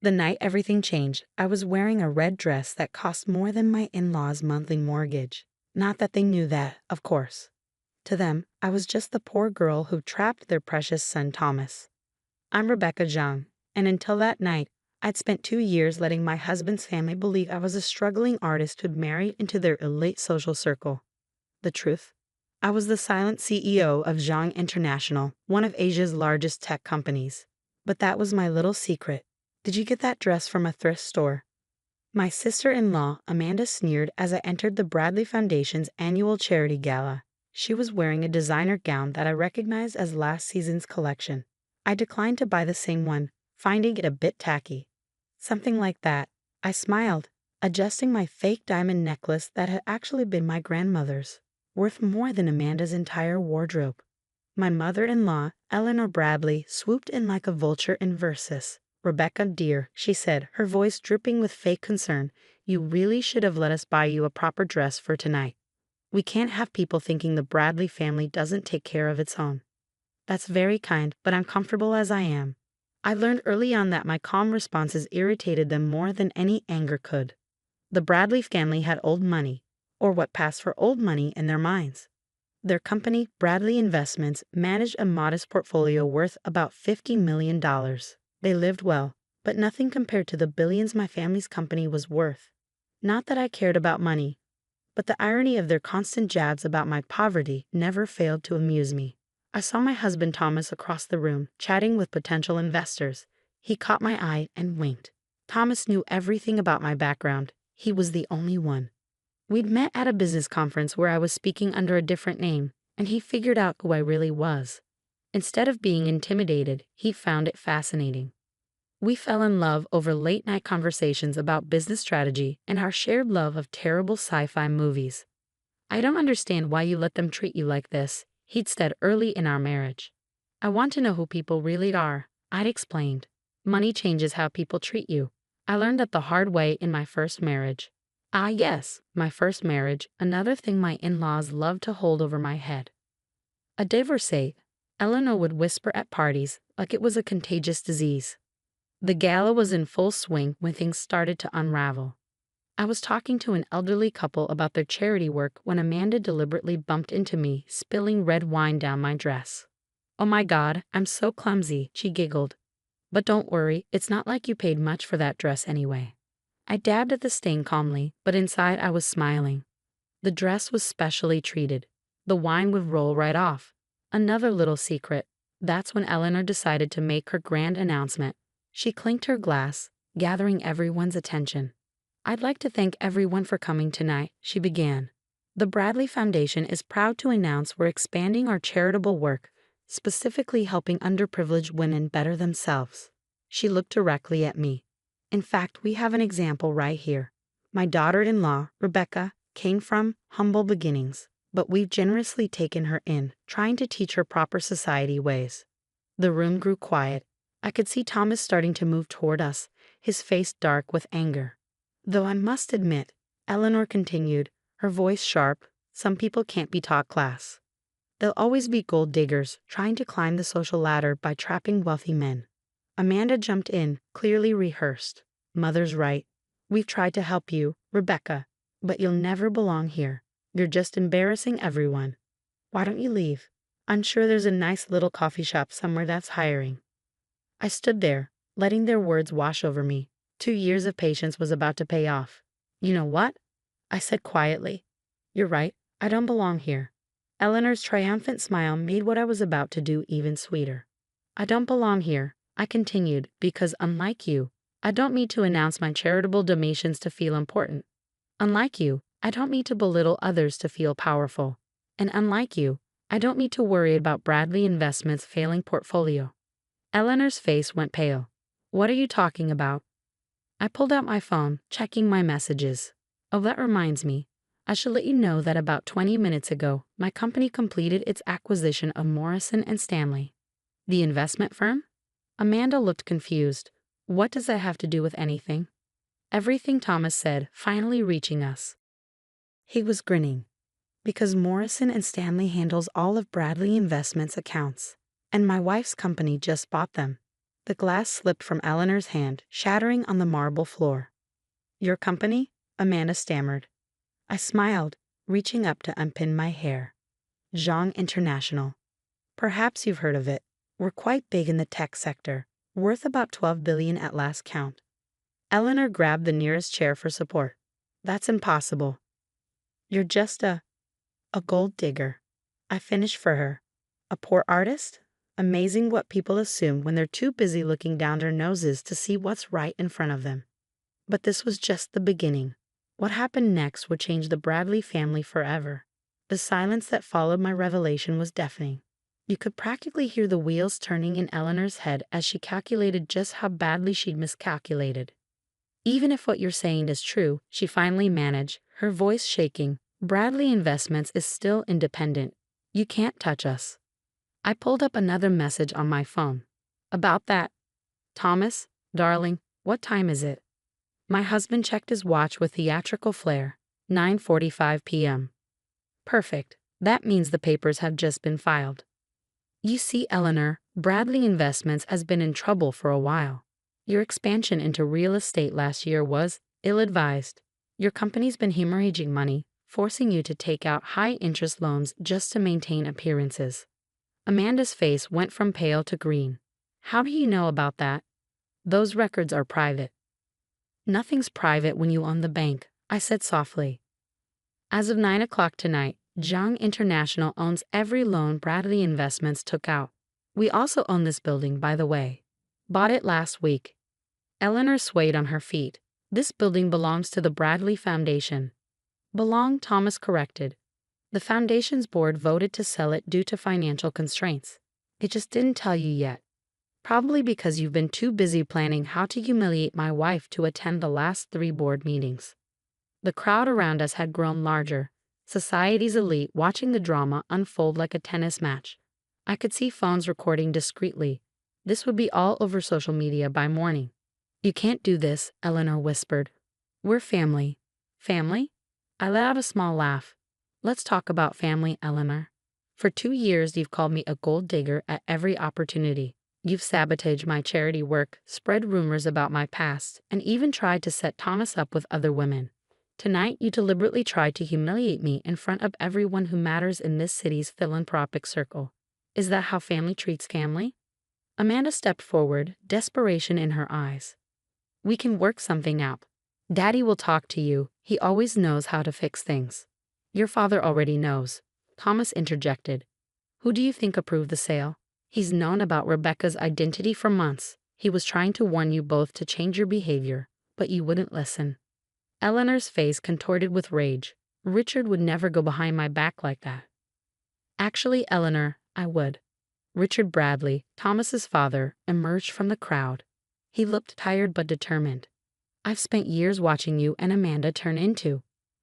The night everything changed, I was wearing a red dress that cost more than my in-laws' monthly mortgage. Not that they knew that, of course. To them, I was just the poor girl who trapped their precious son Thomas. I'm Rebecca Zhang, and until that night, I'd spent 2 years letting my husband's family believe I was a struggling artist who'd married into their elite social circle. The truth? I was the silent CEO of Zhang International, one of Asia's largest tech companies. But that was my little secret. Did you get that dress from a thrift store? My sister-in-law, Amanda, sneered as I entered the Bradley Foundation's annual charity gala. She was wearing a designer gown that I recognized as last season's collection. I declined to buy the same one, finding it a bit tacky. Something like that. I smiled, adjusting my fake diamond necklace that had actually been my grandmother's, worth more than Amanda's entire wardrobe. My mother-in-law, Eleanor Bradley, swooped in like a vulture in verses. "Rebecca, dear," she said, her voice dripping with fake concern, "you really should have let us buy you a proper dress for tonight. We can't have people thinking the Bradley family doesn't take care of its own." "That's very kind, but I'm comfortable as I am." I learned early on that my calm responses irritated them more than any anger could. The Bradley family had old money, or what passed for old money in their minds. Their company, Bradley Investments, managed a modest portfolio worth about $50 million. They lived well, but nothing compared to the billions my family's company was worth. Not that I cared about money, but the irony of their constant jabs about my poverty never failed to amuse me. I saw my husband Thomas across the room, chatting with potential investors. He caught my eye and winked. Thomas knew everything about my background. He was the only one. We'd met at a business conference where I was speaking under a different name, and he figured out who I really was. Instead of being intimidated, he found it fascinating. We fell in love over late-night conversations about business strategy and our shared love of terrible sci-fi movies. "I don't understand why you let them treat you like this," he'd said early in our marriage. "I want to know who people really are," I'd explained. "Money changes how people treat you. I learned that the hard way in my first marriage." Ah yes, my first marriage, another thing my in-laws loved to hold over my head. A divorcee, Eleanor would whisper at parties like it was a contagious disease. The gala was in full swing when things started to unravel. I was talking to an elderly couple about their charity work when Amanda deliberately bumped into me, spilling red wine down my dress. "Oh my God, I'm so clumsy," she giggled. "But don't worry, it's not like you paid much for that dress anyway." I dabbed at the stain calmly, but inside I was smiling. The dress was specially treated. The wine would roll right off. Another little secret. That's when Eleanor decided to make her grand announcement. She clinked her glass, gathering everyone's attention. "I'd like to thank everyone for coming tonight," she began. "The Bradley Foundation is proud to announce we're expanding our charitable work, specifically helping underprivileged women better themselves." She looked directly at me. "In fact, we have an example right here. My daughter-in-law, Rebecca, came from humble beginnings, but we've generously taken her in, trying to teach her proper society ways." The room grew quiet. I could see Thomas starting to move toward us, his face dark with anger. "Though I must admit," Eleanor continued, her voice sharp, "some people can't be taught class. They'll always be gold diggers, trying to climb the social ladder by trapping wealthy men." Amanda jumped in, clearly rehearsed. "Mother's right. We've tried to help you, Rebecca, but you'll never belong here. You're just embarrassing everyone. Why don't you leave? I'm sure there's a nice little coffee shop somewhere that's hiring." I stood there, letting their words wash over me. 2 years of patience was about to pay off. "You know what?" I said quietly. "You're right. I don't belong here." Eleanor's triumphant smile made what I was about to do even sweeter. "I don't belong here," I continued, "because unlike you, I don't need to announce my charitable donations to feel important. Unlike you, I don't need to belittle others to feel powerful. And unlike you, I don't need to worry about Bradley Investments' failing portfolio." Eleanor's face went pale. "What are you talking about?" I pulled out my phone, checking my messages. "Oh, that reminds me. I should let you know that about 20 minutes ago, my company completed its acquisition of Morrison & Stanley." "The investment firm?" Amanda looked confused. "What does that have to do with anything?" "Everything," Thomas said, finally reaching us. He was grinning. "Because Morrison & Stanley handles all of Bradley Investments' accounts, and my wife's company just bought them. The glass slipped from Eleanor's hand, shattering on the marble floor. "Your company?" Amanda stammered. I smiled, reaching up to unpin my hair. Zhang International. Perhaps you've heard of it. We're quite big in the tech sector, worth about 12 billion at last count. Eleanor grabbed the nearest chair for support. "That's impossible. You're just a gold digger." I finished for her. "A poor artist?" Amazing what people assume when they're too busy looking down their noses to see what's right in front of them. But this was just the beginning. What happened next would change the Bradley family forever. The silence that followed my revelation was deafening. You could practically hear the wheels turning in Eleanor's head as she calculated just how badly she'd miscalculated. "Even if what you're saying is true," she finally managed, her voice shaking, "Bradley Investments is still independent. You can't touch us." I pulled up another message on my phone. "About that. Thomas, darling, what time is it?" My husband checked his watch with theatrical flair. 9:45 p.m. Perfect. That means the papers have just been filed. "You see, Eleanor, Bradley Investments has been in trouble for a while. Your expansion into real estate last year was ill-advised. Your company's been hemorrhaging money, forcing you to take out high-interest loans just to maintain appearances." Amanda's face went from pale to green. "How do you know about that?" "Those records are private." "Nothing's private when you own the bank," I said softly. "As of 9 o'clock tonight, Zhang International owns every loan Bradley Investments took out. We also own this building, by the way. Bought it last week." Eleanor swayed on her feet. "This building belongs to the Bradley Foundation." "Belong," Thomas corrected. "The foundation's board voted to sell it due to financial constraints. It just didn't tell you yet. Probably because you've been too busy planning how to humiliate my wife to attend the last 3 board meetings." The crowd around us had grown larger, society's elite watching the drama unfold like a tennis match. I could see phones recording discreetly. This would be all over social media by morning. "You can't do this," Eleanor whispered. "We're family." "Family?" I let out a small laugh. "Let's talk about family, Eleanor. For 2 years you've called me a gold digger at every opportunity. You've sabotaged my charity work, spread rumors about my past, and even tried to set Thomas up with other women. Tonight you deliberately tried to humiliate me in front of everyone who matters in this city's philanthropic circle. Is that how family treats family?" Amanda stepped forward, desperation in her eyes. "We can work something out. Daddy will talk to you. He always knows how to fix things." "Your father already knows," Thomas interjected. "Who do you think approved the sale? He's known about Rebecca's identity for months. He was trying to warn you both to change your behavior, but you wouldn't listen." Eleanor's face contorted with rage. "Richard would never go behind my back like that." "Actually, Eleanor, I would." Richard Bradley, Thomas's father, emerged from the crowd. He looked tired but determined. "I've spent years watching you and Amanda turn into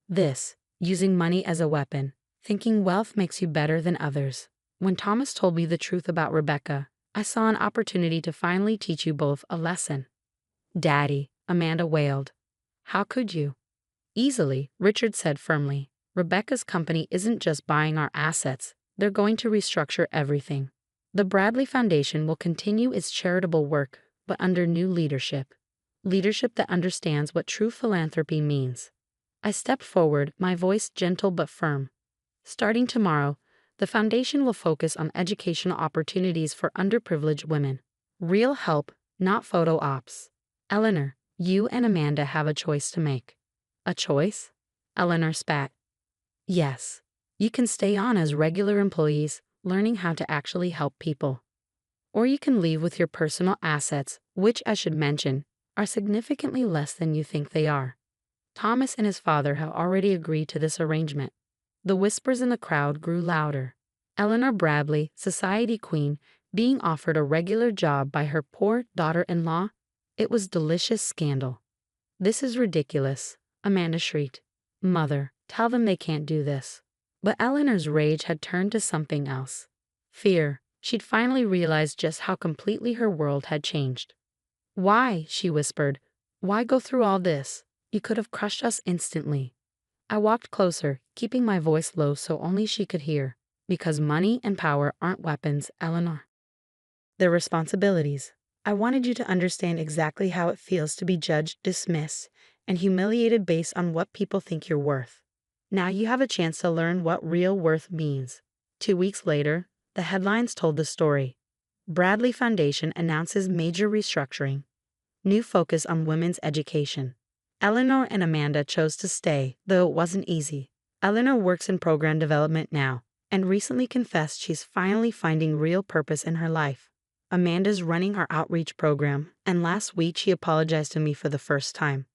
this, using money as a weapon, thinking wealth makes you better than others. When Thomas told me the truth about Rebecca, I saw an opportunity to finally teach you both a lesson." "Daddy," Amanda wailed. "How could you?" "Easily," Richard said firmly. "Rebecca's company isn't just buying our assets, they're going to restructure everything. The Bradley Foundation will continue its charitable work, but under new leadership. Leadership that understands what true philanthropy means." I stepped forward, my voice gentle but firm. "Starting tomorrow, the foundation will focus on educational opportunities for underprivileged women. Real help, not photo ops. Eleanor, you and Amanda have a choice to make." "A choice?" Eleanor spat. "Yes. You can stay on as regular employees, learning how to actually help people. Or you can leave with your personal assets, which, I should mention, are significantly less than you think they are." Thomas and his father have already agreed to this arrangement. The whispers in the crowd grew louder. Eleanor Bradley, society queen, being offered a regular job by her poor daughter-in-law? It was delicious scandal. "This is ridiculous," Amanda shrieked. "Mother, tell them they can't do this." But Eleanor's rage had turned to something else. Fear. She'd finally realized just how completely her world had changed. "Why?" she whispered. "Why go through all this? You could have crushed us instantly." I walked closer, keeping my voice low so only she could hear. "Because money and power aren't weapons, Eleanor. They're responsibilities. I wanted you to understand exactly how it feels to be judged, dismissed, and humiliated based on what people think you're worth. Now you have a chance to learn what real worth means. 2 weeks later, the headlines told the story. Bradley Foundation announces major restructuring. New focus on women's education. Eleanor and Amanda chose to stay, though it wasn't easy. Eleanor works in program development now, and recently confessed she's finally finding real purpose in her life. Amanda's running our outreach program, and last week she apologized to me for the first time.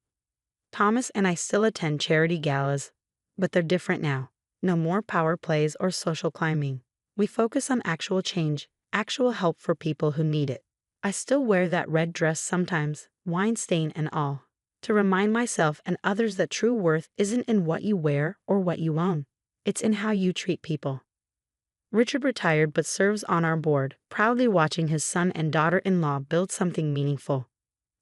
Thomas and I still attend charity galas, but they're different now. No more power plays or social climbing. We focus on actual change, actual help for people who need it. I still wear that red dress sometimes, wine stain and all, to remind myself and others that true worth isn't in what you wear or what you own. It's in how you treat people. Richard retired but serves on our board, proudly watching his son and daughter-in-law build something meaningful.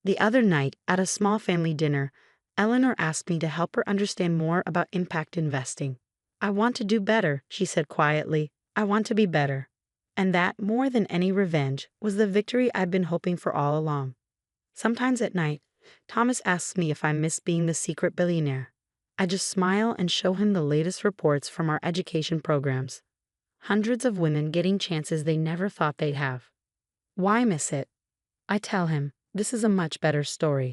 The other night, at a small family dinner, Eleanor asked me to help her understand more about impact investing. I want to do better, she said quietly. I want to be better. And that, more than any revenge, was the victory I've been hoping for all along. Sometimes at night, Thomas asks me if I miss being the secret billionaire. I just smile and show him the latest reports from our education programs. Hundreds of women getting chances they never thought they'd have. Why miss it? I tell him, this is a much better story.